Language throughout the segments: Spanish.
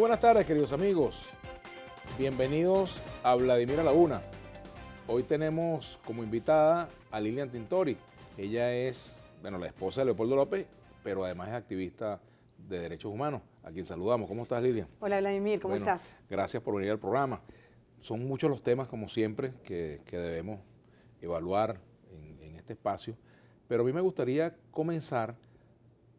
buenas tardes, queridos amigos. Bienvenidos a Vladimir a la Una. Hoy tenemos como invitada a Lilian Tintori. Ella es, la esposa de Leopoldo López, pero además es activista de derechos humanos, a quien saludamos. ¿Cómo estás, Lilian? Hola, Vladimir, ¿cómo estás? Gracias por venir al programa. Son muchos los temas, como siempre, que debemos evaluar en este espacio, pero a mí me gustaría comenzar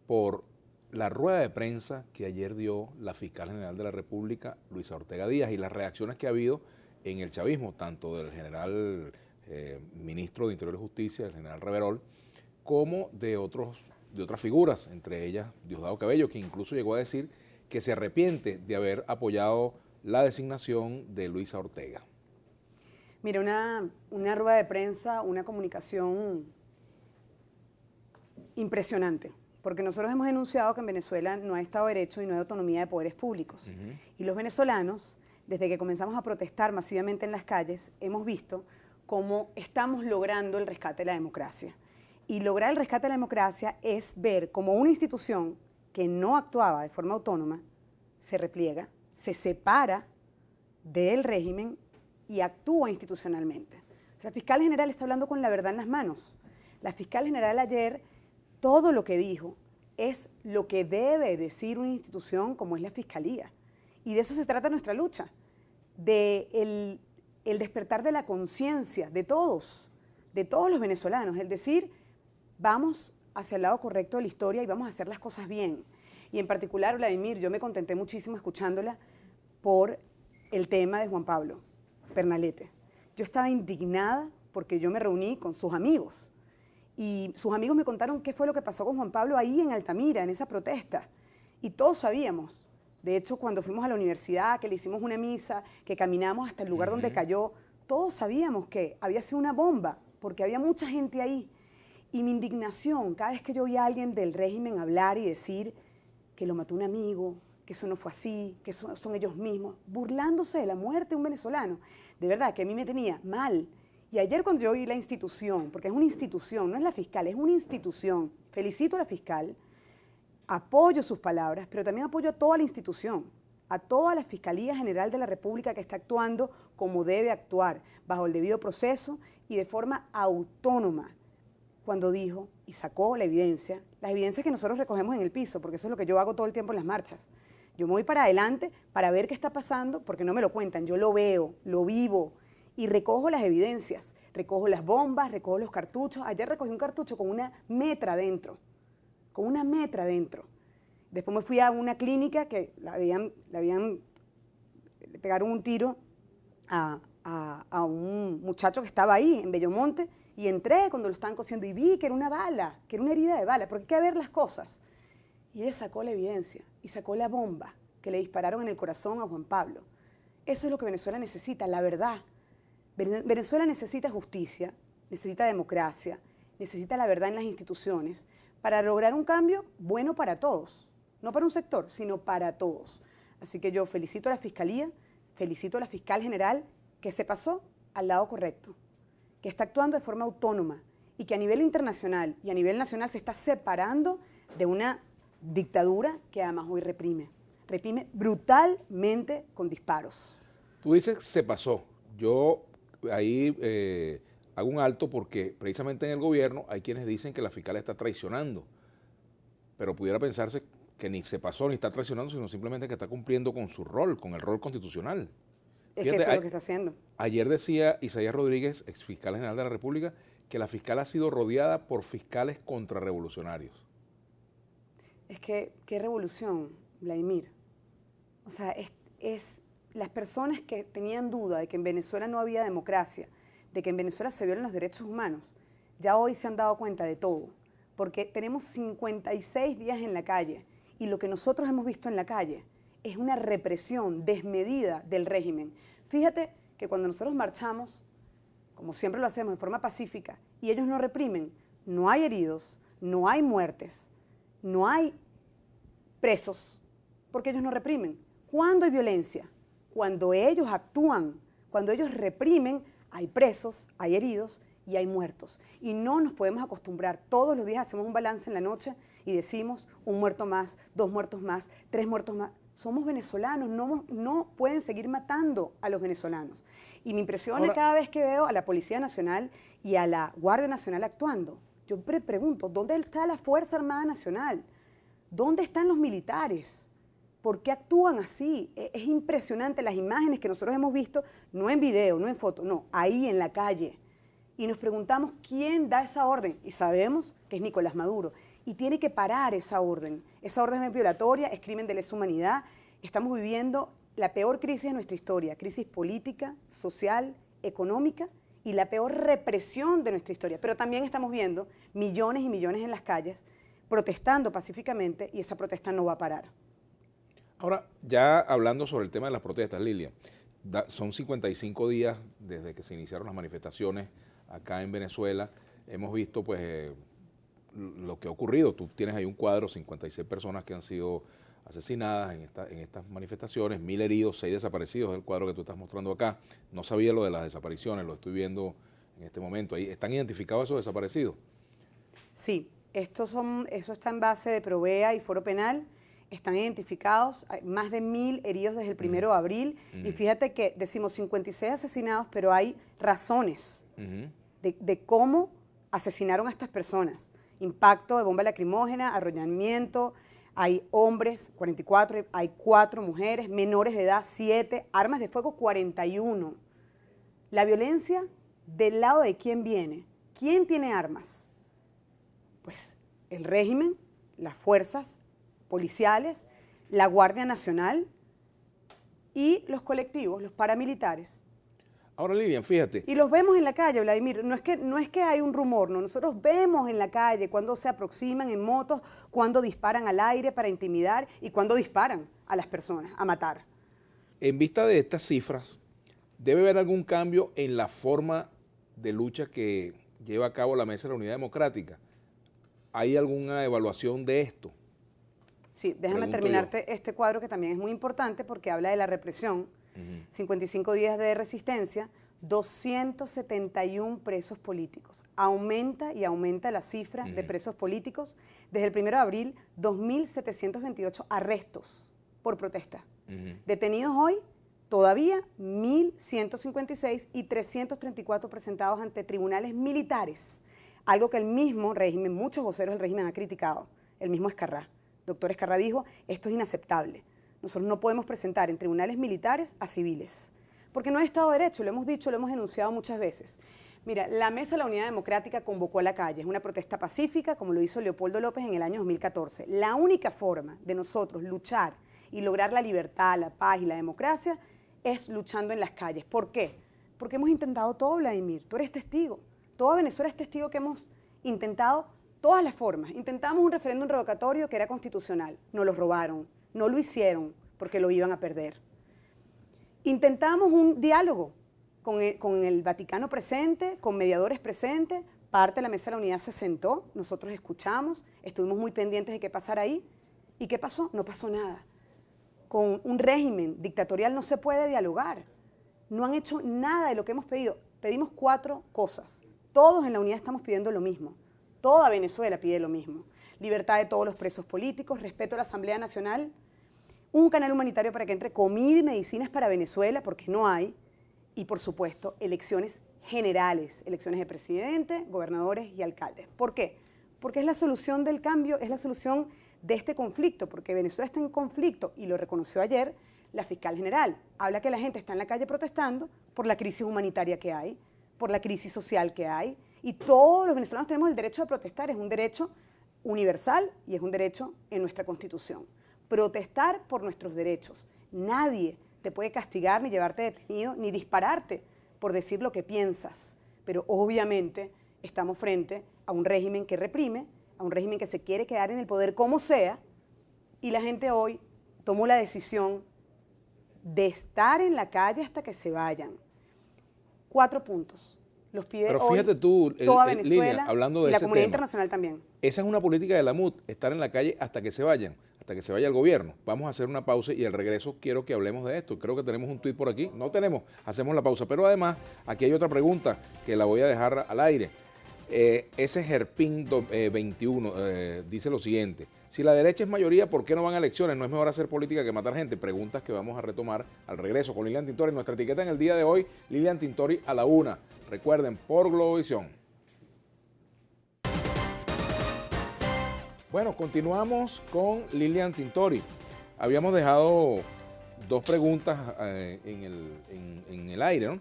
por la rueda de prensa que ayer dio la fiscal general de la República, Luisa Ortega Díaz, y las reacciones que ha habido en el chavismo, tanto del general ministro de Interior y Justicia, el general Reverol, como de otras figuras, entre ellas Diosdado Cabello, que incluso llegó a decir que se arrepiente de haber apoyado la designación de Luisa Ortega. Mira, una rueda de prensa, una comunicación impresionante, porque nosotros hemos denunciado que en Venezuela no hay Estado de Derecho y no hay autonomía de poderes públicos. Y los venezolanos, desde que comenzamos a protestar masivamente en las calles, hemos visto cómo estamos logrando el rescate de la democracia. Y lograr el rescate de la democracia es ver cómo una institución que no actuaba de forma autónoma se repliega, se separa del régimen y actúa institucionalmente. O sea, la fiscal general está hablando con la verdad en las manos. La fiscal general ayer, todo lo que dijo es lo que debe decir una institución como es la Fiscalía. Y de eso se trata nuestra lucha, de el despertar de la conciencia de todos los venezolanos, el decir, vamos hacia el lado correcto de la historia y vamos a hacer las cosas bien. Y en particular, Vladimir, yo me contenté muchísimo escuchándola por el tema de Juan Pablo Pernalete. Yo estaba indignada porque yo me reuní con sus amigos y sus amigos me contaron qué fue lo que pasó con Juan Pablo ahí en Altamira, en esa protesta. Y todos sabíamos. De hecho, cuando fuimos a la universidad, que le hicimos una misa, que caminamos hasta el lugar donde cayó, todos sabíamos que había sido una bomba, porque había mucha gente ahí. Y mi indignación, cada vez que yo oía a alguien del régimen hablar y decir que lo mató un amigo, que eso no fue así, que son ellos mismos, burlándose de la muerte de un venezolano, de verdad que a mí me tenía mal. Y ayer cuando yo oí la institución, porque es una institución, no es la fiscal, es una institución, felicito a la fiscal, apoyo sus palabras, pero también apoyo a toda la institución, a toda la Fiscalía General de la República que está actuando como debe actuar, bajo el debido proceso y de forma autónoma, cuando dijo y sacó la evidencia, las evidencias que nosotros recogemos en el piso, porque eso es lo que yo hago todo el tiempo en las marchas. Yo me voy para adelante para ver qué está pasando, porque no me lo cuentan, yo lo veo, lo vivo, y recojo las evidencias, recojo las bombas, recojo los cartuchos. Ayer recogí un cartucho con una metra dentro, Después me fui a una clínica que le pegaron un tiro a un muchacho que estaba ahí en Bellomonte, y entré cuando lo estaban cosiendo y vi que era una bala, que era una herida de bala, porque hay que ver las cosas. Y ella sacó la evidencia y sacó la bomba que le dispararon en el corazón a Juan Pablo. Eso es lo que Venezuela necesita, la verdad. Venezuela necesita justicia, necesita democracia, necesita la verdad en las instituciones para lograr un cambio bueno para todos. No para un sector, sino para todos. Así que yo felicito a la Fiscalía, felicito a la Fiscal General que se pasó al lado correcto, que está actuando de forma autónoma y que a nivel internacional y a nivel nacional se está separando de una dictadura que además hoy reprime brutalmente con disparos. Tú dices se pasó. Yo ahí hago un alto porque precisamente en el gobierno hay quienes dicen que la fiscal está traicionando, pero pudiera pensarse que ni se pasó ni está traicionando, sino simplemente que está cumpliendo con su rol, con el rol constitucional. Es que eso es lo que está haciendo. Ayer decía Isaías Rodríguez, ex fiscal general de la República, que la fiscal ha sido rodeada por fiscales contrarrevolucionarios. Es que, ¿qué revolución, Vladimir? O sea, es las personas que tenían duda de que en Venezuela no había democracia, de que en Venezuela se violan los derechos humanos, ya hoy se han dado cuenta de todo, porque tenemos 56 días en la calle y lo que nosotros hemos visto en la calle es una represión desmedida del régimen. Fíjate que cuando nosotros marchamos, como siempre lo hacemos de forma pacífica, y ellos no reprimen, no hay heridos, no hay muertes, no hay presos, porque ellos no reprimen. ¿Cuándo hay violencia? Cuando ellos actúan, cuando ellos reprimen, hay presos, hay heridos y hay muertos. Y no nos podemos acostumbrar. Todos los días hacemos un balance en la noche y decimos un muerto más, 2 muertos más, 3 muertos más. somos venezolanos, no pueden seguir matando a los venezolanos. Y me impresiona Ahora, cada vez que veo a la Policía Nacional y a la Guardia Nacional actuando. Yo pregunto, ¿dónde está la Fuerza Armada Nacional? ¿Dónde están los militares? ¿Por qué actúan así? Es impresionante las imágenes que nosotros hemos visto, no en video, no en foto, no, ahí en la calle. Y nos preguntamos quién da esa orden. Y sabemos que es Nicolás Maduro. Y tiene que parar esa orden. Esa orden es violatoria, es crimen de lesa humanidad. Estamos viviendo la peor crisis de nuestra historia, crisis política, social, económica y la peor represión de nuestra historia. Pero también estamos viendo millones y millones en las calles protestando pacíficamente y esa protesta no va a parar. ahora, ya hablando sobre el tema de las protestas, Lilia, son 55 días desde que se iniciaron las manifestaciones acá en Venezuela. Hemos visto pues lo que ha ocurrido. Tú tienes ahí un cuadro, 56 personas que han sido asesinadas en estas manifestaciones, 1000 heridos, 6 desaparecidos, es el cuadro que tú estás mostrando acá. No sabía lo de las desapariciones, lo estoy viendo en este momento. Ahí ¿están identificados esos desaparecidos? Sí, eso está en base de Provea y Foro Penal. Están identificados, hay más de 1000 heridos desde el 1 de abril. Y fíjate que decimos 56 asesinados, pero hay razones de cómo asesinaron a estas personas. Impacto de bomba lacrimógena, arrollamiento, hay hombres, 44, hay 4 mujeres, menores de edad, 7, armas de fuego, 41. La violencia, ¿del lado de quién viene? ¿Quién tiene armas? Pues el régimen, las fuerzas policiales, la Guardia Nacional y los colectivos, los paramilitares. Ahora, Lilian, fíjate. Y los vemos en la calle, Vladimir. No es que hay un rumor, no. Nosotros vemos en la calle cuando se aproximan en motos, cuando disparan al aire para intimidar y cuando disparan a las personas, a matar. En vista de estas cifras, ¿debe haber algún cambio en la forma de lucha que lleva a cabo la Mesa de la Unidad Democrática? ¿Hay alguna evaluación de esto? Sí, déjame terminarte este cuadro que también es muy importante porque habla de la represión. 55 días de resistencia, 271 presos políticos. Aumenta y aumenta la cifra de presos políticos. Desde el 1 de abril, 2.728 arrestos por protesta. Detenidos hoy, todavía 1.156 y 334 presentados ante tribunales militares. Algo que el mismo régimen, muchos voceros del régimen han criticado. El mismo Escarrá. Doctor Escarrá dijo, esto es inaceptable. Nosotros no podemos presentar en tribunales militares a civiles, porque no hay Estado de Derecho, lo hemos dicho, lo hemos enunciado muchas veces. Mira, la Mesa de la Unidad Democrática convocó a la calle, es una protesta pacífica, como lo hizo Leopoldo López en el año 2014. La única forma de nosotros luchar y lograr la libertad, la paz y la democracia es luchando en las calles. ¿Por qué? Porque hemos intentado todo, Vladimir, tú eres testigo. Toda Venezuela es testigo que hemos intentado todas las formas. Intentamos un referéndum revocatorio que era constitucional, nos lo robaron. No lo hicieron porque lo iban a perder. Intentamos un diálogo con el Vaticano presente, con mediadores presentes, parte de la Mesa de la Unidad se sentó, nosotros escuchamos, estuvimos muy pendientes de qué pasara ahí. ¿Y qué pasó? No pasó nada. Con un régimen dictatorial no se puede dialogar. No han hecho nada de lo que hemos pedido. Pedimos 4 cosas. Todos en la unidad estamos pidiendo lo mismo. Toda Venezuela pide lo mismo. Libertad de todos los presos políticos, respeto a la Asamblea Nacional, un canal humanitario para que entre comida y medicinas para Venezuela, porque no hay, y por supuesto, elecciones generales, elecciones de presidente, gobernadores y alcaldes. ¿Por qué? Porque es la solución del cambio, es la solución de este conflicto, porque Venezuela está en conflicto, y lo reconoció ayer la fiscal general. Habla que la gente está en la calle protestando por la crisis humanitaria que hay, por la crisis social que hay, y todos los venezolanos tenemos el derecho de protestar, es un derecho universal y es un derecho en nuestra Constitución. Protestar por nuestros derechos. Nadie te puede castigar, ni llevarte detenido, ni dispararte por decir lo que piensas. Pero obviamente estamos frente a un régimen que reprime, a un régimen que se quiere quedar en el poder como sea, y la gente hoy tomó la decisión de estar en la calle hasta que se vayan. 4 puntos. Los pide Pero hoy fíjate tú, toda Venezuela Lilia, hablando de y la ese comunidad tema, internacional también. Esa es una política de la MUD, estar en la calle hasta que se vayan, hasta que se vaya el gobierno. Vamos a hacer una pausa y al regreso quiero que hablemos de esto. Creo que tenemos un tuit por aquí. No tenemos, hacemos la pausa. Pero además, aquí hay otra pregunta que la voy a dejar al aire. Ese Gerpín 21 dice lo siguiente. Si la derecha es mayoría, ¿por qué no van a elecciones? ¿No es mejor hacer política que matar gente? Preguntas que vamos a retomar al regreso con Lilian Tintori. Nuestra etiqueta en el día de hoy, Lilian Tintori a la 1. Recuerden, por Globovisión. Bueno, continuamos con Lilian Tintori. Habíamos dejado dos preguntas en el aire, ¿no?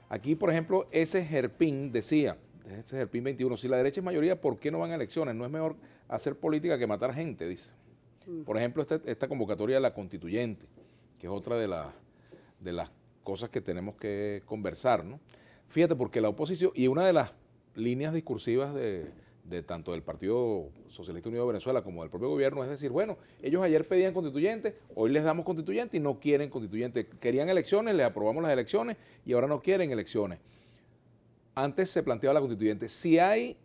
Aquí, por ejemplo, ese Jerpín decía, ese Jerpín 21, si la derecha es mayoría, ¿por qué no van a elecciones? ¿No es mejor hacer política que matar gente? Dice. Por ejemplo, esta convocatoria de la constituyente, que es otra de las cosas que tenemos que conversar, ¿no? Fíjate, porque la oposición, y una de las líneas discursivas de tanto del Partido Socialista Unido de Venezuela como del propio gobierno, es decir, bueno, ellos ayer pedían constituyente, hoy les damos constituyente y no quieren constituyente. Querían elecciones, les aprobamos las elecciones y ahora no quieren elecciones. Antes se planteaba la constituyente. Si hay,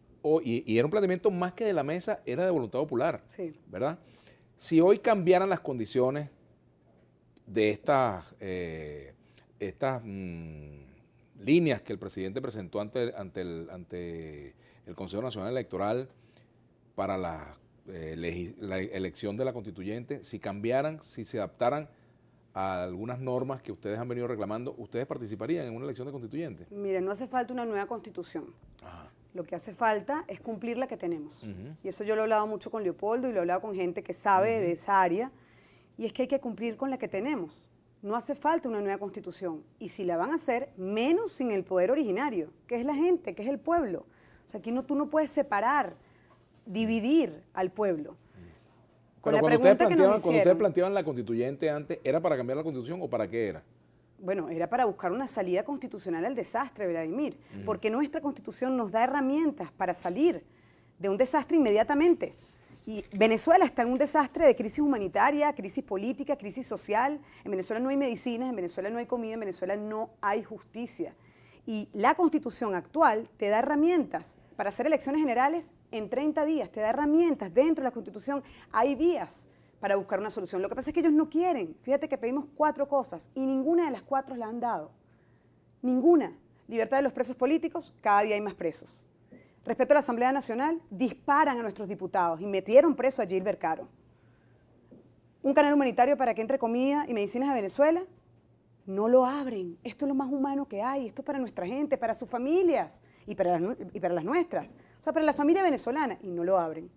y era un planteamiento más que de la mesa, era de voluntad popular, sí, ¿verdad? Si hoy cambiaran las condiciones de estas líneas que el presidente presentó ante el Consejo Nacional Electoral para la elección de la constituyente, si cambiaran, si se adaptaran a algunas normas que ustedes han venido reclamando, ¿ustedes participarían en una elección de constituyente? Miren, no hace falta una nueva constitución. Ajá. Lo que hace falta es cumplir la que tenemos. Y eso yo lo he hablado mucho con Leopoldo y lo he hablado con gente que sabe de esa área, y es que hay que cumplir con la que tenemos. No hace falta una nueva constitución. Y si la van a hacer, menos sin el poder originario, que es la gente, que es el pueblo. O sea, aquí tú no puedes separar, dividir al pueblo. Pero cuando ustedes planteaban la constituyente antes, ¿era para cambiar la constitución o para qué era? Bueno, era para buscar una salida constitucional al desastre, Vladimir, porque nuestra constitución nos da herramientas para salir de un desastre inmediatamente. Y Venezuela está en un desastre de crisis humanitaria, crisis política, crisis social. En Venezuela no hay medicinas, en Venezuela no hay comida, en Venezuela no hay justicia. Y la constitución actual te da herramientas para hacer elecciones generales en 30 días, te da herramientas dentro de la constitución, hay vías para buscar una solución. Lo que pasa es que ellos no quieren. Fíjate que pedimos 4 cosas y ninguna de las 4 la han dado. Ninguna. Libertad de los presos políticos, cada día hay más presos. Respeto a la Asamblea Nacional, disparan a nuestros diputados y metieron preso a Gilbert Caro. Un canal humanitario para que entre comida y medicinas a Venezuela, no lo abren. Esto es lo más humano que hay. Esto es para nuestra gente, para sus familias y para las nuestras. O sea, para la familia venezolana. Y no lo abren.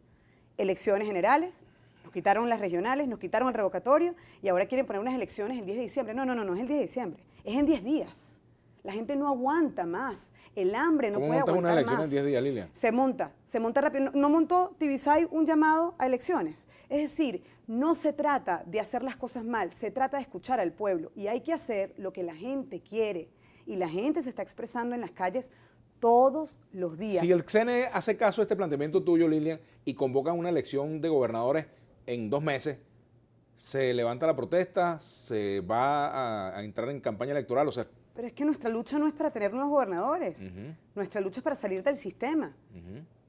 Elecciones generales, nos quitaron las regionales, nos quitaron el revocatorio y ahora quieren poner unas elecciones el 10 de diciembre. No es el 10 de diciembre. Es en 10 días. La gente no aguanta más. El hambre no puede aguantar más. ¿Cómo montas una elección en 10 días, Lilian? Se monta rápido. No montó Tibisay un llamado a elecciones. Es decir, no se trata de hacer las cosas mal, se trata de escuchar al pueblo. Y hay que hacer lo que la gente quiere. Y la gente se está expresando en las calles todos los días. Si el CNE hace caso a este planteamiento tuyo, Lilian, y convocan una elección de gobernadores en 2 meses, ¿se levanta la protesta? ¿Se va a entrar en campaña electoral? O sea, pero es que nuestra lucha no es para tener nuevos gobernadores. Nuestra lucha es para salir del sistema.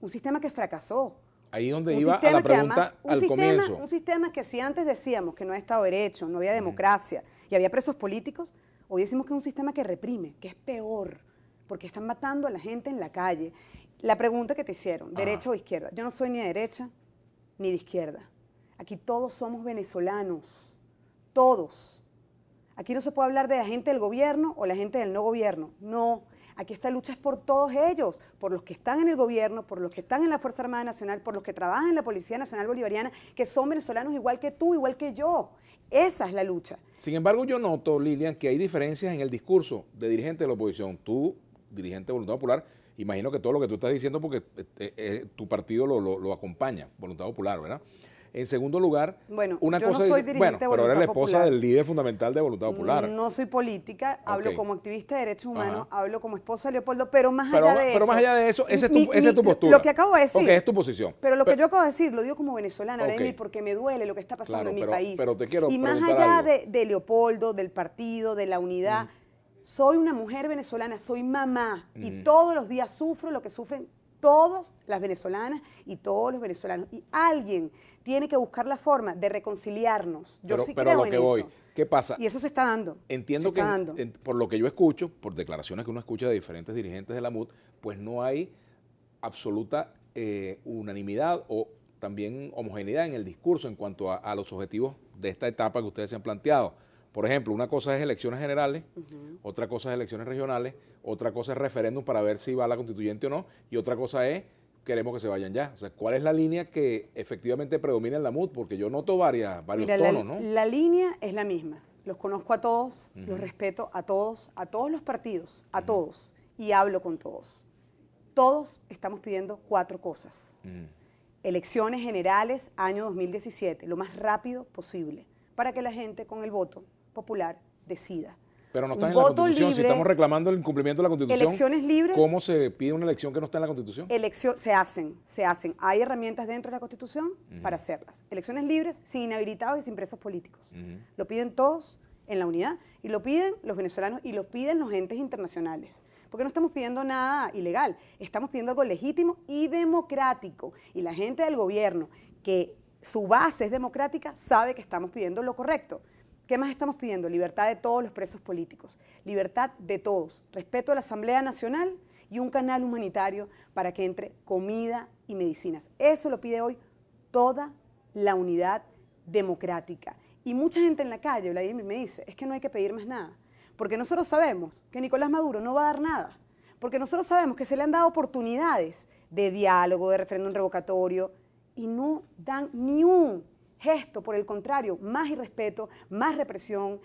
Un sistema que fracasó. Ahí donde iba a la pregunta al comienzo. Un sistema que si antes decíamos que no había Estado de Derecho, no había democracia y había presos políticos, hoy decimos que es un sistema que reprime, que es peor, porque están matando a la gente en la calle. La pregunta que te hicieron, ¿derecha o izquierda? Yo no soy ni de derecha ni de izquierda. Aquí todos somos venezolanos, todos. Aquí no se puede hablar de la gente del gobierno o la gente del no gobierno. No, aquí esta lucha es por todos ellos, por los que están en el gobierno, por los que están en la Fuerza Armada Nacional, por los que trabajan en la Policía Nacional Bolivariana, que son venezolanos igual que tú, igual que yo. Esa es la lucha. Sin embargo, yo noto, Lilian, que hay diferencias en el discurso de dirigentes de la oposición. Tú, dirigente de Voluntad Popular, imagino que todo lo que tú estás diciendo porque tu partido lo acompaña, Voluntad Popular, ¿verdad? En segundo lugar, bueno, una yo cosa no soy dirigente de Voluntad Popular. Pero eres la esposa del líder fundamental de Voluntad Popular. No soy política, hablo como activista de derechos humanos, hablo como esposa de Leopoldo, pero más allá de eso, esa es tu postura. Lo que acabo de decir. Okay, es tu posición. Pero lo que yo acabo de decir, lo digo como venezolana, porque me duele lo que está pasando en mi país. Pero te quiero y más allá de Leopoldo, del partido, de la unidad, soy una mujer venezolana, soy mamá y todos los días sufro lo que sufren todas las venezolanas y todos los venezolanos. Y alguien tiene que buscar la forma de reconciliarnos. Yo sí creo en eso. ¿Qué pasa? Y eso se está dando. Entiendo que por lo que yo escucho, por declaraciones que uno escucha de diferentes dirigentes de la MUD, pues no hay absoluta unanimidad o también homogeneidad en el discurso en cuanto a los objetivos de esta etapa que ustedes se han planteado. Por ejemplo, una cosa es elecciones generales, otra cosa es elecciones regionales, otra cosa es referéndum para ver si va a la constituyente o no, y otra cosa es queremos que se vayan ya. O sea, ¿cuál es la línea que efectivamente predomina en la MUD? Porque yo noto varios Mira, tonos, ¿no? la línea es la misma. Los conozco a todos, los respeto a todos los partidos, a todos, y hablo con todos. Todos estamos pidiendo 4 cosas. Elecciones generales, año 2017, lo más rápido posible, para que la gente con el voto popular decida. Pero no está en la Constitución. Si estamos reclamando el incumplimiento de la Constitución, elecciones libres, ¿cómo se pide una elección que no está en la Constitución? Se hacen. Hay herramientas dentro de la Constitución para hacerlas. Elecciones libres, sin inhabilitados y sin presos políticos. Lo piden todos en la unidad, y lo piden los venezolanos y lo piden los entes internacionales. Porque no estamos pidiendo nada ilegal, estamos pidiendo algo legítimo y democrático. Y la gente del gobierno, que su base es democrática, sabe que estamos pidiendo lo correcto. ¿Qué más estamos pidiendo? Libertad de todos los presos políticos, libertad de todos, respeto a la Asamblea Nacional y un canal humanitario para que entre comida y medicinas. Eso lo pide hoy toda la unidad democrática. Y mucha gente en la calle, Vladimir, me dice, es que no hay que pedir más nada, porque nosotros sabemos que Nicolás Maduro no va a dar nada, porque nosotros sabemos que se le han dado oportunidades de diálogo, de referéndum revocatorio, y no dan ni un gesto, por el contrario, más irrespeto, más represión,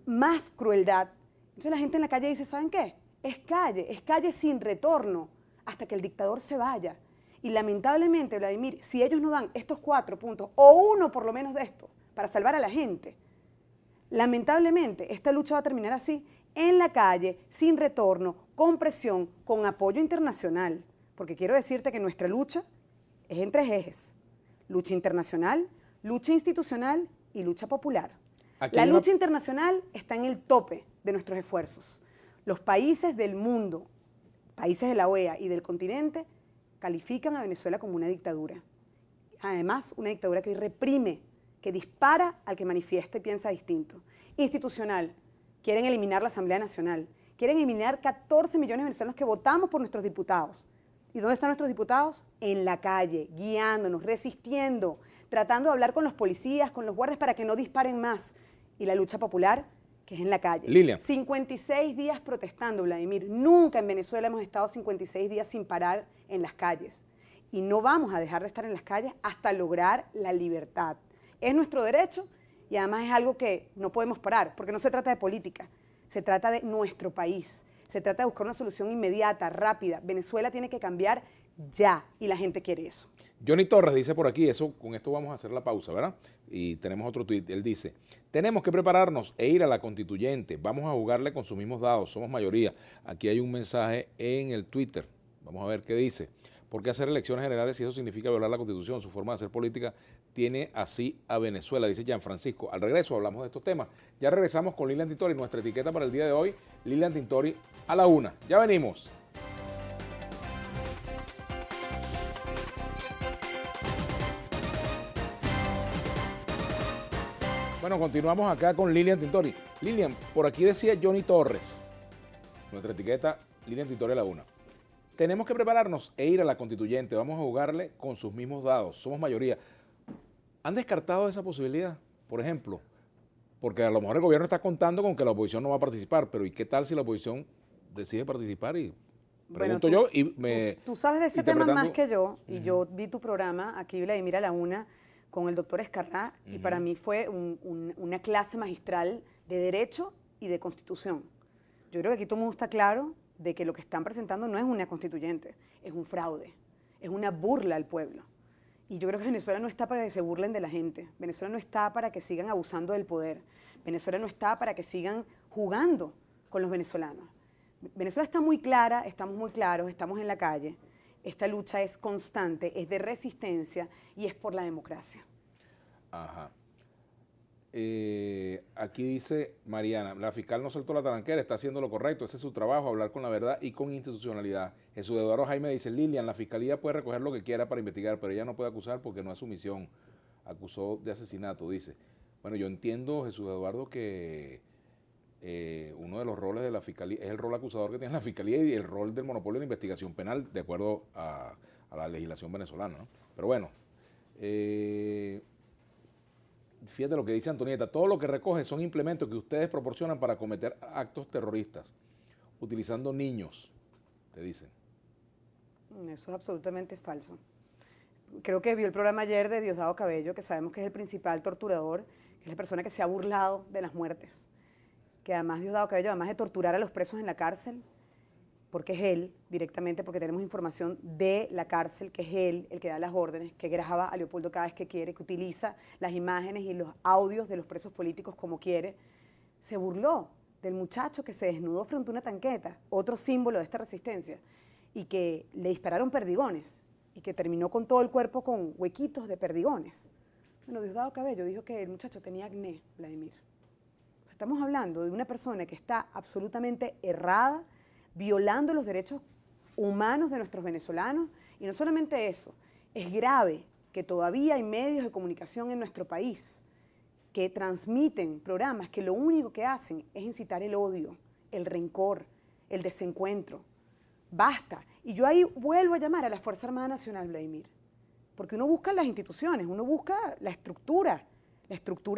más crueldad. Entonces la gente en la calle dice, ¿saben qué? Es calle sin retorno hasta que el dictador se vaya. Y lamentablemente, Vladimir, si ellos no dan estos 4 puntos, o uno por lo menos de estos, para salvar a la gente, lamentablemente esta lucha va a terminar así, en la calle, sin retorno, con presión, con apoyo internacional. Porque quiero decirte que nuestra lucha es en 3 ejes. Lucha internacional, lucha institucional y lucha popular. La lucha internacional está en el tope de nuestros esfuerzos. Los países del mundo, países de la OEA y del continente, califican a Venezuela como una dictadura. Además, una dictadura que reprime, que dispara al que manifiesta y piensa distinto. Institucional, quieren eliminar la Asamblea Nacional, quieren eliminar 14 millones de venezolanos que votamos por nuestros diputados. ¿Y dónde están nuestros diputados? En la calle, guiándonos, resistiendo, tratando de hablar con los policías, con los guardias para que no disparen más. Y la lucha popular, que es en la calle. Lilian. 56 días protestando, Vladimir. Nunca en Venezuela hemos estado 56 días sin parar en las calles. Y no vamos a dejar de estar en las calles hasta lograr la libertad. Es nuestro derecho y además es algo que no podemos parar, porque no se trata de política, se trata de nuestro país. Se trata de buscar una solución inmediata, rápida. Venezuela tiene que cambiar ya y la gente quiere eso. Johnny Torres dice por aquí, con esto vamos a hacer la pausa, ¿verdad? Y tenemos otro tuit, él dice, tenemos que prepararnos e ir a la constituyente, vamos a jugarle con sus mismos dados, somos mayoría. Aquí hay un mensaje en el Twitter, vamos a ver qué dice. ¿Por qué hacer elecciones generales si eso significa violar la Constitución? Su forma de hacer política tiene así a Venezuela, dice Gianfrancisco. Al regreso hablamos de estos temas. Ya regresamos con Lilian Tintori, nuestra etiqueta para el día de hoy, Lilian Tintori a la 1. Ya venimos. Bueno, continuamos acá con Lilian Tintori. Lilian, por aquí decía Johnny Torres, nuestra etiqueta Lilian Tintori a la 1. Tenemos que prepararnos e ir a la constituyente. Vamos a jugarle con sus mismos dados. Somos mayoría. ¿Han descartado esa posibilidad? Por ejemplo, porque a lo mejor el gobierno está contando con que la oposición no va a participar, pero ¿y qué tal si la oposición decide participar? Y pregunto yo y me... Tú sabes de ese tema más que yo, y yo vi tu programa aquí, Vladimir, a la 1, con el doctor Escarrá, y para mí fue una clase magistral de Derecho y de Constitución. Yo creo que aquí todo el mundo está claro de que lo que están presentando no es una constituyente, es un fraude, es una burla al pueblo. Y yo creo que Venezuela no está para que se burlen de la gente, Venezuela no está para que sigan abusando del poder, Venezuela no está para que sigan jugando con los venezolanos. Venezuela está muy clara, estamos muy claros, estamos en la calle, esta lucha es constante, es de resistencia y es por la democracia. Ajá. Aquí dice Mariana, la fiscal no saltó la talanquera, está haciendo lo correcto, ese es su trabajo, hablar con la verdad y con institucionalidad. Jesús Eduardo Jaime dice, Lilian, la fiscalía puede recoger lo que quiera para investigar, pero ella no puede acusar porque no es su misión. Acusó de asesinato, dice. Bueno, yo entiendo, Jesús Eduardo, que uno de los roles de la fiscalía es el rol acusador que tiene la fiscalía y el rol del monopolio de la investigación penal, de acuerdo a la legislación venezolana, ¿no? Pero bueno, Fíjate lo que dice Antonieta, todo lo que recoge son implementos que ustedes proporcionan para cometer actos terroristas, utilizando niños, te dicen. Eso es absolutamente falso. Creo que vio el programa ayer de Diosdado Cabello, que sabemos que es el principal torturador, que es la persona que se ha burlado de las muertes. Que además Diosdado Cabello, además de torturar a los presos en la cárcel, porque es él directamente, porque tenemos información de la cárcel, que es él el que da las órdenes, que graba a Leopoldo cada vez que quiere, que utiliza las imágenes y los audios de los presos políticos como quiere, se burló del muchacho que se desnudó frente a una tanqueta, otro símbolo de esta resistencia, y que le dispararon perdigones, y que terminó con todo el cuerpo con huequitos de perdigones. Bueno, Diosdado Cabello dijo que el muchacho tenía acné, Vladimir. Estamos hablando de una persona que está absolutamente errada, violando los derechos humanos de nuestros venezolanos, y no solamente eso, es grave que todavía hay medios de comunicación en nuestro país que transmiten programas que lo único que hacen es incitar el odio, el rencor, el desencuentro. Basta. Y yo ahí vuelvo a llamar a la Fuerza Armada Nacional, Vladimir, porque uno busca las instituciones, uno busca la estructura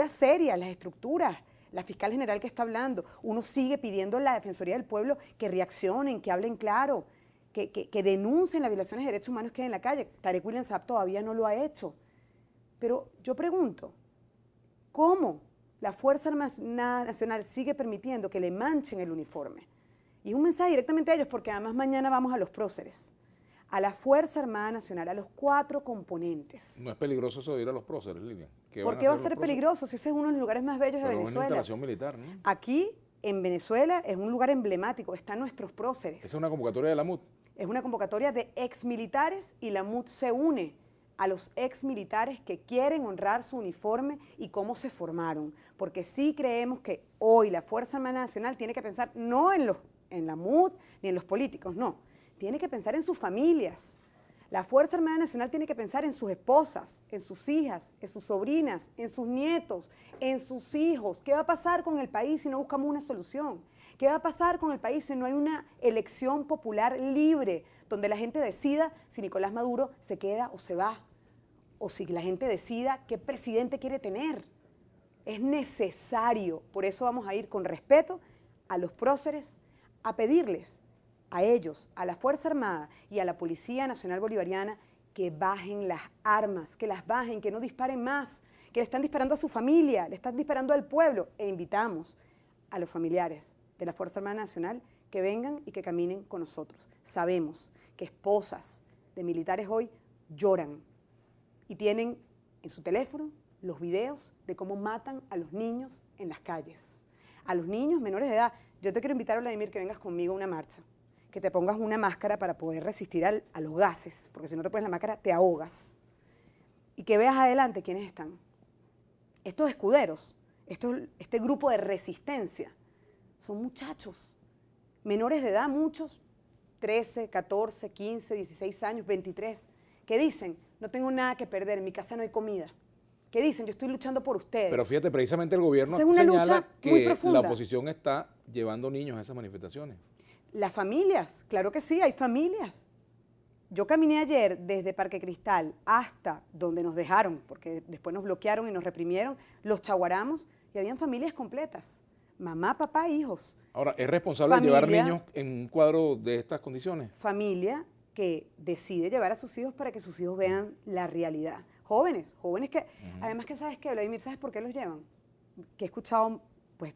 seria, las estructuras, la fiscal general que está hablando, uno sigue pidiendo a la Defensoría del Pueblo que reaccionen, que hablen claro, que denuncien las violaciones de derechos humanos que hay en la calle. Tarek William Saab todavía no lo ha hecho. Pero yo pregunto, ¿cómo la Fuerza Armada Nacional sigue permitiendo que le manchen el uniforme? Y es un mensaje directamente a ellos, porque además mañana vamos a los próceres, a la Fuerza Armada Nacional, a los 4 componentes. ¿No es peligroso eso de ir a los próceres, Lilian? ¿Por qué va a ser peligroso si ese es uno de los lugares más bellos de Venezuela? Es una instalación militar, ¿no? Aquí, en Venezuela, es un lugar emblemático, están nuestros próceres. ¿Es una convocatoria de la MUD? Es una convocatoria de exmilitares y la MUD se une a los exmilitares que quieren honrar su uniforme y cómo se formaron. Porque sí creemos que hoy la Fuerza Armada Nacional tiene que pensar no en la MUD ni en los políticos, no. Tiene que pensar en sus familias. La Fuerza Armada Nacional tiene que pensar en sus esposas, en sus hijas, en sus sobrinas, en sus nietos, en sus hijos. ¿Qué va a pasar con el país si no buscamos una solución? ¿Qué va a pasar con el país si no hay una elección popular libre, donde la gente decida si Nicolás Maduro se queda o se va? O si la gente decida qué presidente quiere tener. Es necesario, por eso vamos a ir con respeto a los próceres, a pedirles a ellos, a la Fuerza Armada y a la Policía Nacional Bolivariana que bajen las armas, que las bajen, que no disparen más, que le están disparando a su familia, le están disparando al pueblo. E invitamos a los familiares de la Fuerza Armada Nacional que vengan y que caminen con nosotros. Sabemos que esposas de militares hoy lloran y tienen en su teléfono los videos de cómo matan a los niños en las calles. A los niños menores de edad. Yo te quiero invitar, Vladimir, que vengas conmigo a una marcha, que te pongas una máscara para poder resistir a los gases, porque si no te pones la máscara te ahogas, y que veas adelante quiénes están. Estos escuderos, este grupo de resistencia, son muchachos, menores de edad, muchos, 13, 14, 15, 16 años, 23, que dicen, no tengo nada que perder, en mi casa no hay comida. Que dicen, yo estoy luchando por ustedes. Pero fíjate, precisamente el gobierno señala que la oposición está llevando niños a esas manifestaciones. Las familias, claro que sí, hay familias. Yo caminé ayer desde Parque Cristal hasta donde nos dejaron, porque después nos bloquearon y nos reprimieron, los chaguaramos, y habían familias completas, mamá, papá, hijos. Ahora, ¿es responsable llevar niños en un cuadro de estas condiciones? Familia que decide llevar a sus hijos para que sus hijos vean la realidad. Jóvenes que, además que sabes que, Vladimir, ¿sabes por qué los llevan? Que he escuchado pues,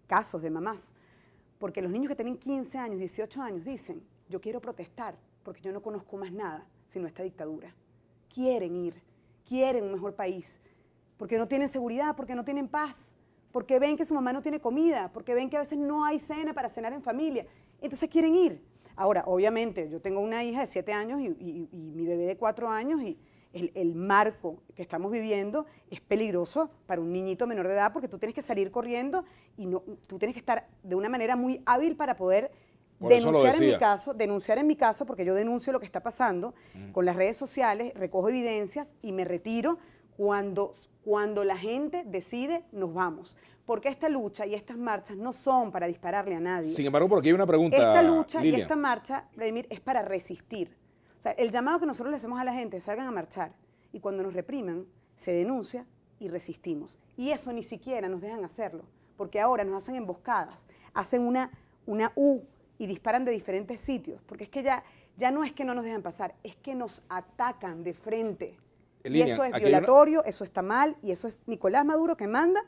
casos de mamás. Porque los niños que tienen 15 años, 18 años dicen, yo quiero protestar porque yo no conozco más nada sino esta dictadura. Quieren ir, quieren un mejor país, porque no tienen seguridad, porque no tienen paz, porque ven que su mamá no tiene comida, porque ven que a veces no hay cena para cenar en familia. Entonces quieren ir. Ahora, obviamente, yo tengo una hija de 7 años y mi bebé de 4 años y el marco que estamos viviendo es peligroso para un niñito menor de edad porque tú tienes que salir corriendo y tú tienes que estar de una manera muy hábil para poder denunciar en mi caso, porque yo denuncio lo que está pasando con las redes sociales, recojo evidencias y me retiro cuando la gente decide, nos vamos. Porque esta lucha y estas marchas no son para dispararle a nadie. Sin embargo, por aquí hay una pregunta, Esta lucha Lilian. y esta marcha, Vladimir, es para resistir. O sea, el llamado que nosotros le hacemos a la gente, salgan a marchar, Y cuando nos repriman, se denuncia y resistimos. Y eso ni siquiera nos dejan hacerlo, porque ahora nos hacen emboscadas, hacen una U y disparan de diferentes sitios, porque es que ya no es que no nos dejan pasar, es que nos atacan de frente. Lilian, y eso es violatorio, eso está mal, y eso es Nicolás Maduro que manda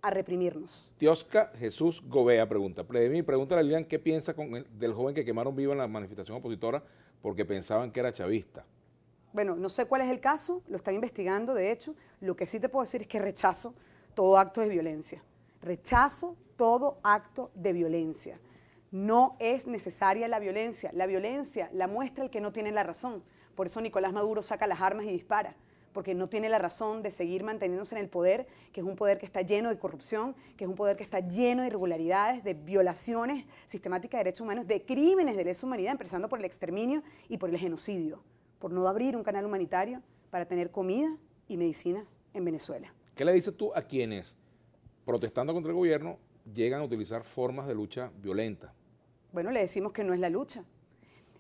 a reprimirnos. Tiosca Jesús Gobea pregunta, pregúntale a Lilian qué piensa del joven que quemaron vivo en la manifestación opositora porque pensaban que era chavista. Bueno, no sé cuál es el caso, lo están investigando, de hecho. Lo que sí te puedo decir es que rechazo todo acto de violencia. Rechazo todo acto de violencia. No es necesaria la violencia. La violencia la muestra el que no tiene la razón. Por eso Nicolás Maduro saca las armas y dispara, porque no tiene la razón de seguir manteniéndose en el poder, que es un poder que está lleno de corrupción, que es un poder que está lleno de irregularidades, de violaciones sistemáticas de derechos humanos, de crímenes de lesa humanidad, empezando por el exterminio y por el genocidio, por no abrir un canal humanitario para tener comida y medicinas en Venezuela. ¿Qué le dices tú a quienes, protestando contra el gobierno, llegan a utilizar formas de lucha violenta? Bueno, le decimos que no es la lucha.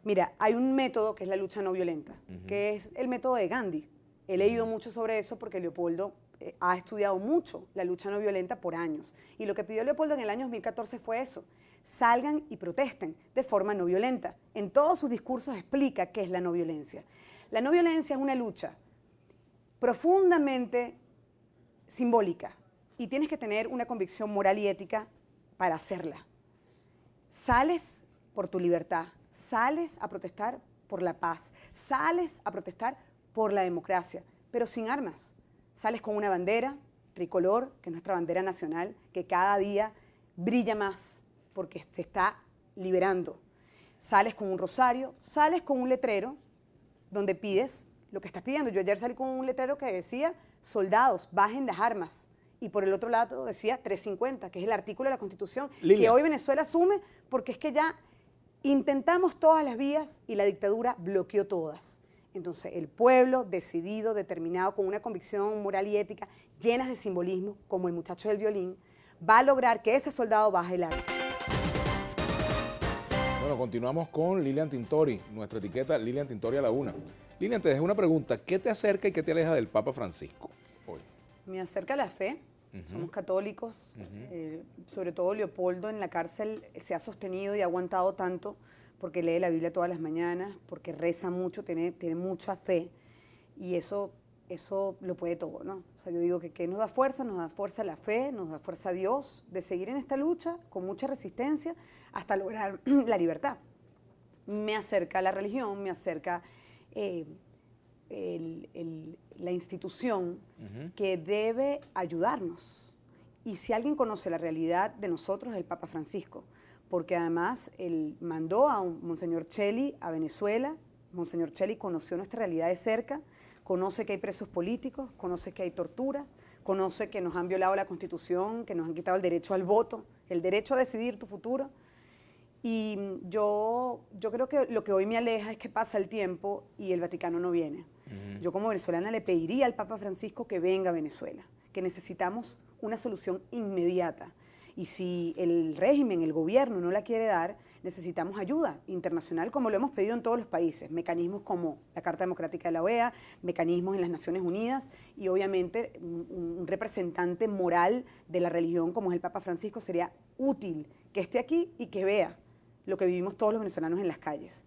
Mira, hay un método que es la lucha no violenta, que es el método de Gandhi. He leído mucho sobre eso porque Leopoldo ha estudiado mucho la lucha no violenta por años. Y lo que pidió Leopoldo en el año 2014 fue eso: salgan y protesten de forma no violenta. En todos sus discursos explica qué es la no violencia. La no violencia es una lucha profundamente simbólica y tienes que tener una convicción moral y ética para hacerla. Sales por tu libertad, sales a protestar por la paz, sales a protestar por la democracia, pero sin armas. Sales con una bandera tricolor, que es nuestra bandera nacional, que cada día brilla más porque se está liberando. Sales con un rosario, sales con un letrero donde pides lo que estás pidiendo. Yo ayer salí con un letrero que decía: soldados, bajen las armas. Y por el otro lado decía 350, que es el artículo de la Constitución, Lilian, que hoy Venezuela asume porque es que ya intentamos todas las vías y la dictadura bloqueó todas. Entonces el pueblo decidido, determinado, con una convicción moral y ética llenas de simbolismo, como el muchacho del violín, va a lograr que ese soldado baje el arma. Bueno, continuamos con Lilian Tintori, nuestra etiqueta Lilian Tintori a la una. Lilian, te dejo una pregunta. ¿Qué te acerca y qué te aleja del Papa Francisco hoy? Me acerca la fe. Somos católicos, sobre todo Leopoldo en la cárcel se ha sostenido y ha aguantado tanto porque lee la Biblia todas las mañanas, porque reza mucho, tiene mucha fe, y eso lo puede todo, ¿no? O sea, yo digo que nos da fuerza la fe, nos da fuerza Dios de seguir en esta lucha con mucha resistencia hasta lograr la libertad. Me acerca la religión, me acerca la institución que debe ayudarnos. Y si alguien conoce la realidad de nosotros es el Papa Francisco, porque además él mandó a Monseñor Cheli a Venezuela. Monseñor Cheli conoció nuestra realidad de cerca, conoce que hay presos políticos, conoce que hay torturas, conoce que nos han violado la Constitución, que nos han quitado el derecho al voto, el derecho a decidir tu futuro. Y yo creo que lo que hoy me aleja es que pasa el tiempo y el Vaticano no viene. Yo como venezolana le pediría al Papa Francisco que venga a Venezuela, que necesitamos una solución inmediata. Y si el régimen, el gobierno no la quiere dar, necesitamos ayuda internacional, como lo hemos pedido en todos los países, mecanismos como la Carta Democrática de la OEA, mecanismos en las Naciones Unidas, y obviamente un representante moral de la religión como es el Papa Francisco sería útil que esté aquí y que vea lo que vivimos todos los venezolanos en las calles.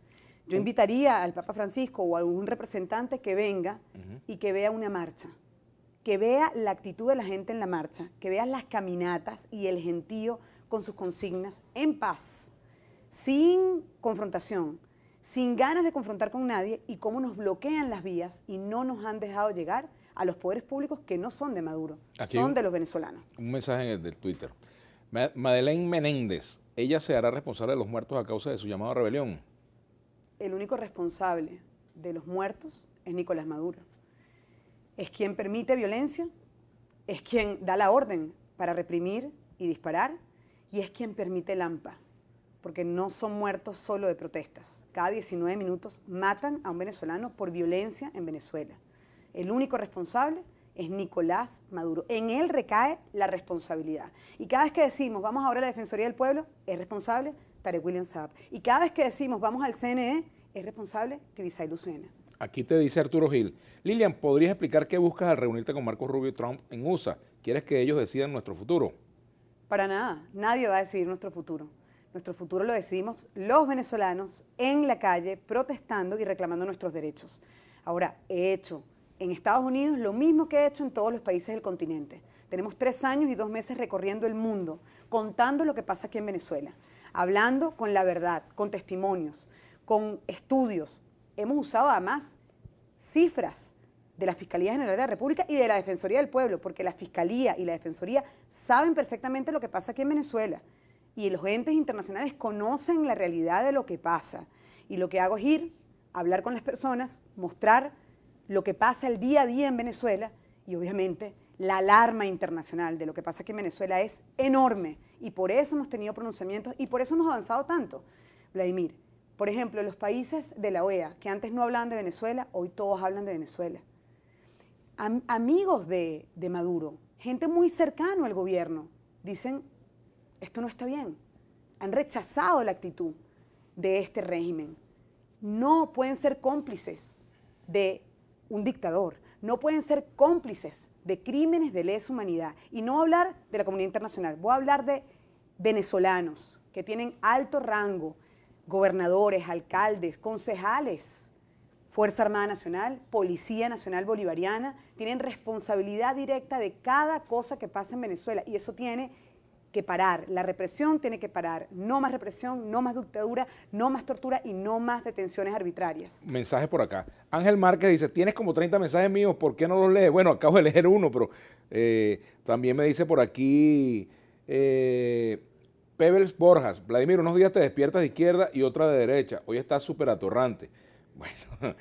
Yo invitaría al Papa Francisco o a algún representante que venga y que vea una marcha, que vea la actitud de la gente en la marcha, que vea las caminatas y el gentío con sus consignas en paz, sin confrontación, sin ganas de confrontar con nadie, y cómo nos bloquean las vías y no nos han dejado llegar a los poderes públicos que no son de Maduro, son de los venezolanos. Un mensaje en el del Twitter. Madeleine Menéndez, ella se hará responsable de los muertos a causa de su llamado a rebelión. El único responsable de los muertos es Nicolás Maduro. Es quien permite violencia, es quien da la orden para reprimir y disparar, y es quien permite el AMPA, porque no son muertos solo de protestas. Cada 19 minutos matan a un venezolano por violencia en Venezuela. El único responsable es Nicolás Maduro. En él recae la responsabilidad. Y cada vez que decimos, vamos ahora a la Defensoría del Pueblo, es responsable Tarek William Saab. Y cada vez que decimos, vamos al CNE, es responsable Tibisay Lucena. Aquí te dice Arturo Gil. Lilian, ¿podrías explicar qué buscas al reunirte con Marco Rubio y Trump en USA? ¿Quieres que ellos decidan nuestro futuro? Para nada, nadie va a decidir nuestro futuro. Nuestro futuro lo decidimos los venezolanos en la calle, protestando y reclamando nuestros derechos. Ahora, he hecho en Estados Unidos lo mismo que he hecho en todos los países del continente. Tenemos 3 años y 2 meses recorriendo el mundo, contando lo que pasa aquí en Venezuela, hablando con la verdad, con testimonios, con estudios. Hemos usado además cifras de la Fiscalía General de la República y de la Defensoría del Pueblo, porque la Fiscalía y la Defensoría saben perfectamente lo que pasa aquí en Venezuela. Y los entes internacionales conocen la realidad de lo que pasa. Y lo que hago es ir, hablar con las personas, mostrar lo que pasa el día a día en Venezuela y obviamente la alarma internacional de lo que pasa aquí en Venezuela es enorme. Y por eso hemos tenido pronunciamientos y por eso hemos avanzado tanto. Vladimir, por ejemplo, los países de la OEA, que antes no hablaban de Venezuela, hoy todos hablan de Venezuela. Amigos de Maduro, gente muy cercana al gobierno, dicen, esto no está bien. Han rechazado la actitud de este régimen. No pueden ser cómplices de un dictador, no pueden ser cómplices de crímenes de lesa humanidad. Y no voy a hablar de la comunidad internacional, voy a hablar de venezolanos que tienen alto rango, gobernadores, alcaldes, concejales, Fuerza Armada Nacional, Policía Nacional Bolivariana, tienen responsabilidad directa de cada cosa que pasa en Venezuela y eso tiene que parar, la represión tiene que parar, no más represión, no más dictadura, no más tortura y no más detenciones arbitrarias. Mensajes por acá. Ángel Márquez dice, tienes como 30 mensajes míos, ¿por qué no los lees? Bueno, acabo de leer uno, pero también me dice por aquí Pebbles Borjas, Vladimir, unos días te despiertas de izquierda y otra de derecha, hoy estás súper atorrante. Bueno,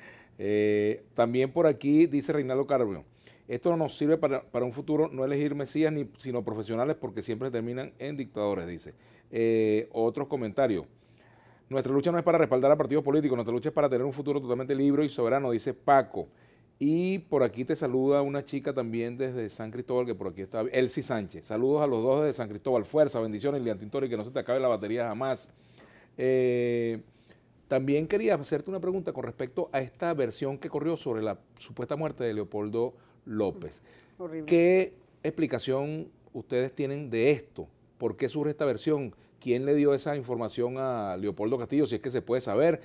también por aquí dice Reinaldo Carvio, esto no nos sirve para un futuro no elegir mesías sino profesionales porque siempre terminan en dictadores, dice. Otros comentarios. Nuestra lucha no es para respaldar a partidos políticos, nuestra lucha es para tener un futuro totalmente libre y soberano, dice Paco. Y por aquí te saluda una chica también desde San Cristóbal, que por aquí está, Elsie Sánchez. Saludos a los dos desde San Cristóbal. Fuerza, bendiciones, Lilian Tintori, que no se te acabe la batería jamás. También quería hacerte una pregunta con respecto a esta versión que corrió sobre la supuesta muerte de Leopoldo López. Horrible. ¿Qué explicación ustedes tienen de esto? ¿Por qué surge esta versión? ¿Quién le dio esa información a Leopoldo Castillo? Si es que se puede saber.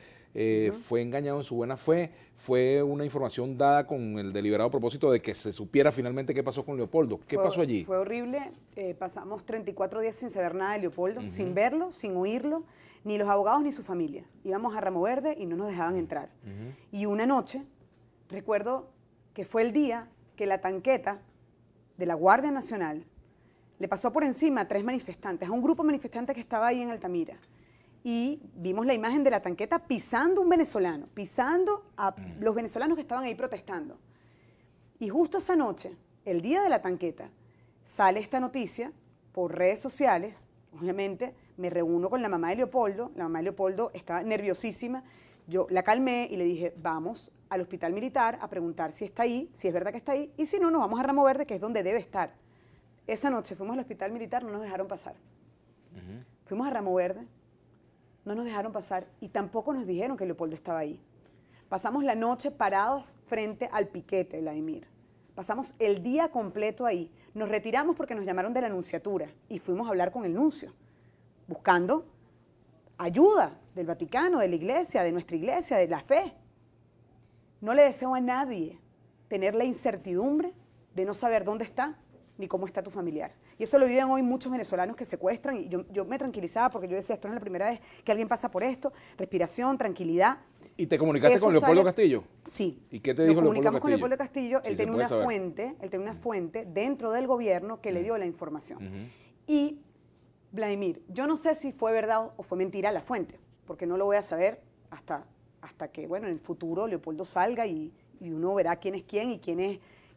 ¿Fue engañado en su buena fe? ¿Fue una información dada con el deliberado propósito de que se supiera finalmente qué pasó con Leopoldo? ¿Qué pasó allí? Fue horrible. Pasamos 34 días sin saber nada de Leopoldo, sin verlo, sin oírlo, ni los abogados ni su familia. Íbamos a Ramo Verde y no nos dejaban entrar. Y una noche, recuerdo que fue el día que la tanqueta de la Guardia Nacional le pasó por encima a 3 manifestantes, a un grupo de manifestantes que estaba ahí en Altamira. Y vimos la imagen de la tanqueta pisando a un venezolano, pisando a los venezolanos que estaban ahí protestando. Y justo esa noche, el día de la tanqueta, sale esta noticia por redes sociales. Obviamente me reúno con la mamá de Leopoldo. La mamá de Leopoldo estaba nerviosísima. Yo la calmé y le dije, vamos al hospital militar a preguntar si está ahí, si es verdad que está ahí, y si no, nos vamos a Ramo Verde, que es donde debe estar. Esa noche fuimos al hospital militar, no nos dejaron pasar. Fuimos a Ramo Verde, no nos dejaron pasar y tampoco nos dijeron que Leopoldo estaba ahí. Pasamos la noche parados frente al piquete, Vladimir. Pasamos el día completo ahí. Nos retiramos porque nos llamaron de la nunciatura y fuimos a hablar con el nuncio, buscando ayuda del Vaticano, de la iglesia, de nuestra iglesia, de la fe. No le deseo a nadie tener la incertidumbre de no saber dónde está ni cómo está tu familiar. Y eso lo viven hoy muchos venezolanos que secuestran y yo me tranquilizaba porque yo decía, esto no es la primera vez que alguien pasa por esto, respiración, tranquilidad. ¿Y te comunicaste con Leopoldo Castillo? Sí. ¿Y qué te dijo Leopoldo Castillo? Nos comunicamos con Leopoldo Castillo, Sí, él tenía una fuente dentro del gobierno que le dio la información. Y, Vladimir, yo no sé si fue verdad o fue mentira la fuente, porque no lo voy a saber hasta que, bueno, en el futuro Leopoldo salga y uno verá quién es quién y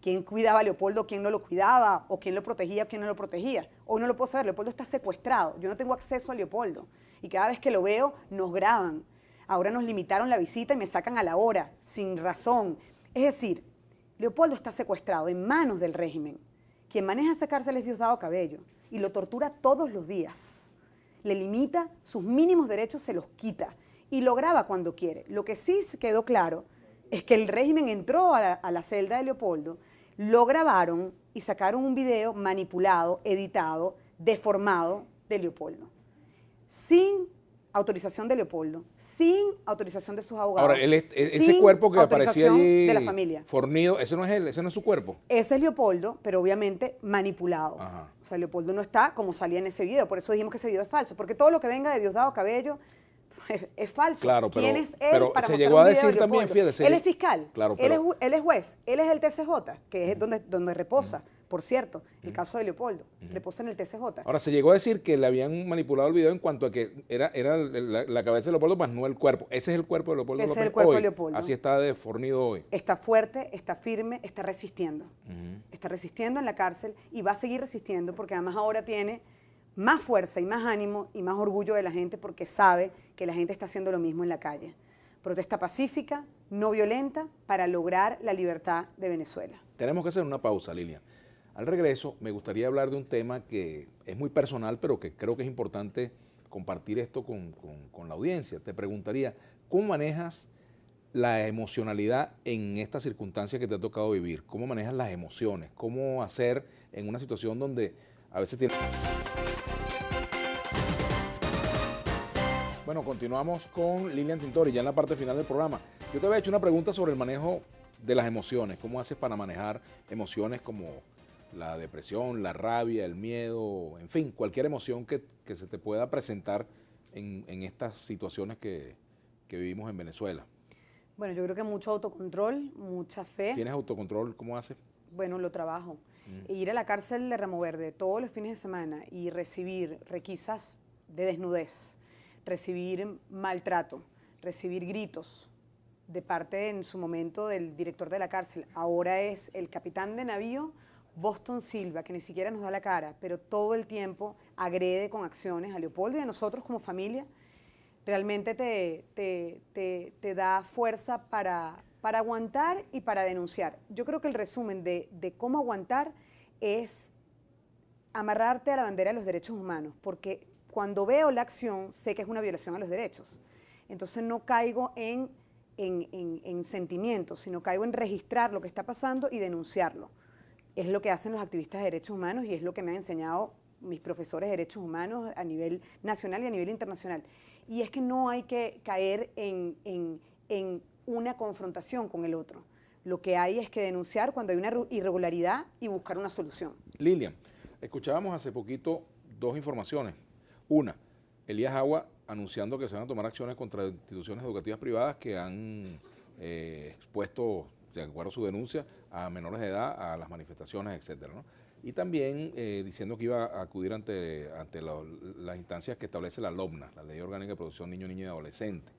quién cuidaba a Leopoldo, quién no lo cuidaba, o quién lo protegía, quién no lo protegía. Hoy no lo puedo saber, Leopoldo está secuestrado, yo no tengo acceso a Leopoldo. Y cada vez que lo veo, nos graban. Ahora nos limitaron la visita y me sacan a la hora, sin razón. Es decir, Leopoldo está secuestrado en manos del régimen. Quien maneja esa cárcel es Diosdado Cabello y lo tortura todos los días. Le limita, sus mínimos derechos se los quita y lo graba cuando quiere. Lo que sí quedó claro es que el régimen entró a la celda de Leopoldo, lo grabaron y sacaron un video manipulado, editado, deformado de Leopoldo. Sin autorización de Leopoldo, sin autorización de sus abogados. Ahora, ese cuerpo que aparecía allí de la familia. Fornido, ese no es él, ese no es su cuerpo. Ese es Leopoldo, pero obviamente manipulado. Ajá. O sea, Leopoldo no está como salía en ese video, por eso dijimos que ese video es falso, porque todo lo que venga de Diosdado Cabello es falso. Claro, pero, ¿Quién es él pero para se mostrar llegó un a video decir de también, Leopoldo? fíjate. Él es fiscal, claro, él es juez, él es el TCJ, que es donde reposa, por cierto, el caso de Leopoldo, reposa en el TCJ. Ahora, se llegó a decir que le habían manipulado el video en cuanto a que era la cabeza de Leopoldo, más no el cuerpo. Ese es el cuerpo de Leopoldo Ese López es el cuerpo hoy. de Leopoldo. Así está de fornido hoy. Está fuerte, está firme, está resistiendo. Está resistiendo en la cárcel y va a seguir resistiendo porque además ahora tiene más fuerza y más ánimo y más orgullo de la gente porque sabe que la gente está haciendo lo mismo en la calle. Protesta pacífica, no violenta, para lograr la libertad de Venezuela. Tenemos que hacer una pausa, Lilian. Al regreso, me gustaría hablar de un tema que es muy personal, pero que creo que es importante compartir esto con la audiencia. Te preguntaría, ¿cómo manejas la emocionalidad en esta circunstancia que te ha tocado vivir? ¿Cómo manejas las emociones? ¿Cómo hacer en una situación donde a veces tienes... Bueno, continuamos con Lilian Tintori, ya en la parte final del programa. Yo te había hecho una pregunta sobre el manejo de las emociones. ¿Cómo haces para manejar emociones como la depresión, la rabia, el miedo, en fin, cualquier emoción que se te pueda presentar en estas situaciones que vivimos en Venezuela? Bueno, yo creo que mucho autocontrol, mucha fe. ¿Tienes autocontrol? ¿Cómo haces? Bueno, lo trabajo. Ir a la cárcel de Ramo Verde todos los fines de semana y recibir requisas de desnudez, recibir maltrato, recibir gritos de parte en su momento del director de la cárcel. Ahora es el capitán de navío Boston Silva, que ni siquiera nos da la cara, pero todo el tiempo agrede con acciones a Leopoldo y a nosotros como familia. Realmente te da fuerza para aguantar y para denunciar. Yo creo que el resumen de cómo aguantar es amarrarte a la bandera de los derechos humanos, porque cuando veo la acción sé que es una violación a los derechos. Entonces no caigo en sentimientos, sino caigo en registrar lo que está pasando y denunciarlo. Es lo que hacen los activistas de derechos humanos y es lo que me han enseñado mis profesores de derechos humanos a nivel nacional y a nivel internacional. Y es que no hay que caer en una confrontación con el otro. Lo que hay es que denunciar cuando hay una irregularidad y buscar una solución. Lilian, escuchábamos hace poquito dos informaciones. Una, Elías Agua anunciando que se van a tomar acciones contra instituciones educativas privadas que han expuesto, de acuerdo a su denuncia, a menores de edad a las manifestaciones, etcétera, ¿no? Y también diciendo que iba a acudir ante las instancias que establece la LOPNA, la Ley Orgánica de Protección Niño, Niña y Adolescente.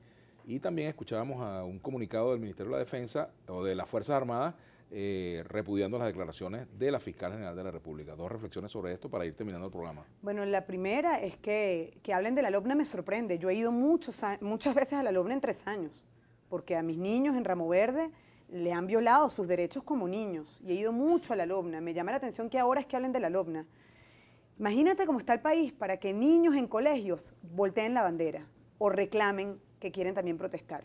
Y también escuchábamos a un comunicado del Ministerio de la Defensa o de las Fuerzas Armadas repudiando las declaraciones de la Fiscal General de la República. Dos reflexiones sobre esto para ir terminando el programa. Bueno, la primera es que hablen de la LOPNA me sorprende. Yo he ido muchas veces a la LOPNA en 3 años, porque a mis niños en Ramo Verde le han violado sus derechos como niños y he ido mucho a la LOPNA. Me llama la atención que ahora es que hablen de la LOPNA. Imagínate cómo está el país para que niños en colegios volteen la bandera o reclamen que quieren también protestar.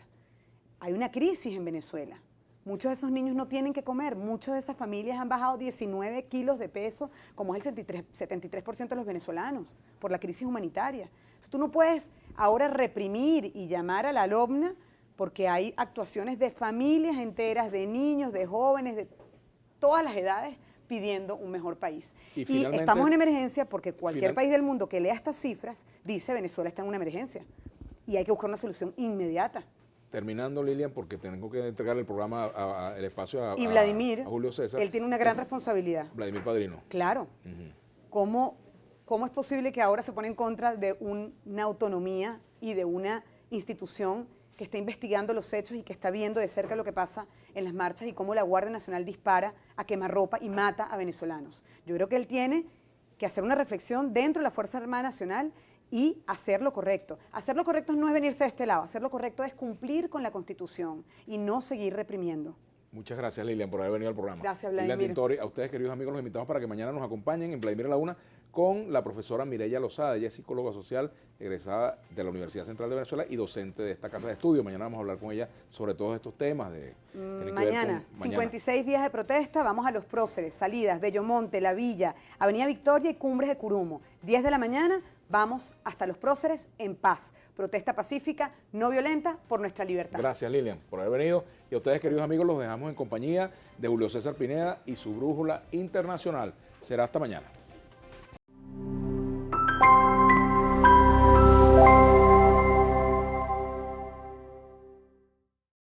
Hay una crisis en Venezuela. Muchos de esos niños no tienen que comer. Muchas de esas familias han bajado 19 kilos de peso, como es el 73% de los venezolanos, por la crisis humanitaria. Entonces, tú no puedes ahora reprimir y llamar a la LOPNA porque hay actuaciones de familias enteras, de niños, de jóvenes, de todas las edades, pidiendo un mejor país. Y estamos en emergencia porque cualquier país del mundo que lea estas cifras dice Venezuela está en una emergencia y hay que buscar una solución inmediata. Terminando, Lilian, porque tengo que entregar el programa, el espacio a Vladimir, a Julio César. Él tiene una gran responsabilidad. Vladimir Padrino. Claro. ¿Cómo es posible que ahora se pone en contra de una autonomía y de una institución que está investigando los hechos y que está viendo de cerca lo que pasa en las marchas y cómo la Guardia Nacional dispara a quemarropa y mata a venezolanos? Yo creo que él tiene que hacer una reflexión dentro de la Fuerza Armada Nacional y hacer lo correcto. Hacer lo correcto no es venirse de este lado, hacer lo correcto es cumplir con la Constitución y no seguir reprimiendo. Muchas gracias, Lilian, por haber venido al programa. Gracias, Vladimir. Lilian Tintori, a ustedes, queridos amigos, los invitamos para que mañana nos acompañen en Vladimir a la 1 con la profesora Mireya Lozada. Ella es psicóloga social, egresada de la Universidad Central de Venezuela y docente de esta casa de estudio. Mañana vamos a hablar con ella sobre todos estos temas. Mañana, 56 días de protesta, vamos a los próceres, salidas, Bellomonte, La Villa, Avenida Victoria y Cumbres de Curumo. 10 de la mañana, vamos hasta los próceres en paz. Protesta pacífica, no violenta, por nuestra libertad. Gracias, Lilian, por haber venido. Y a ustedes, queridos amigos, los dejamos en compañía de Julio César Pineda y su Brújula Internacional. Será hasta mañana.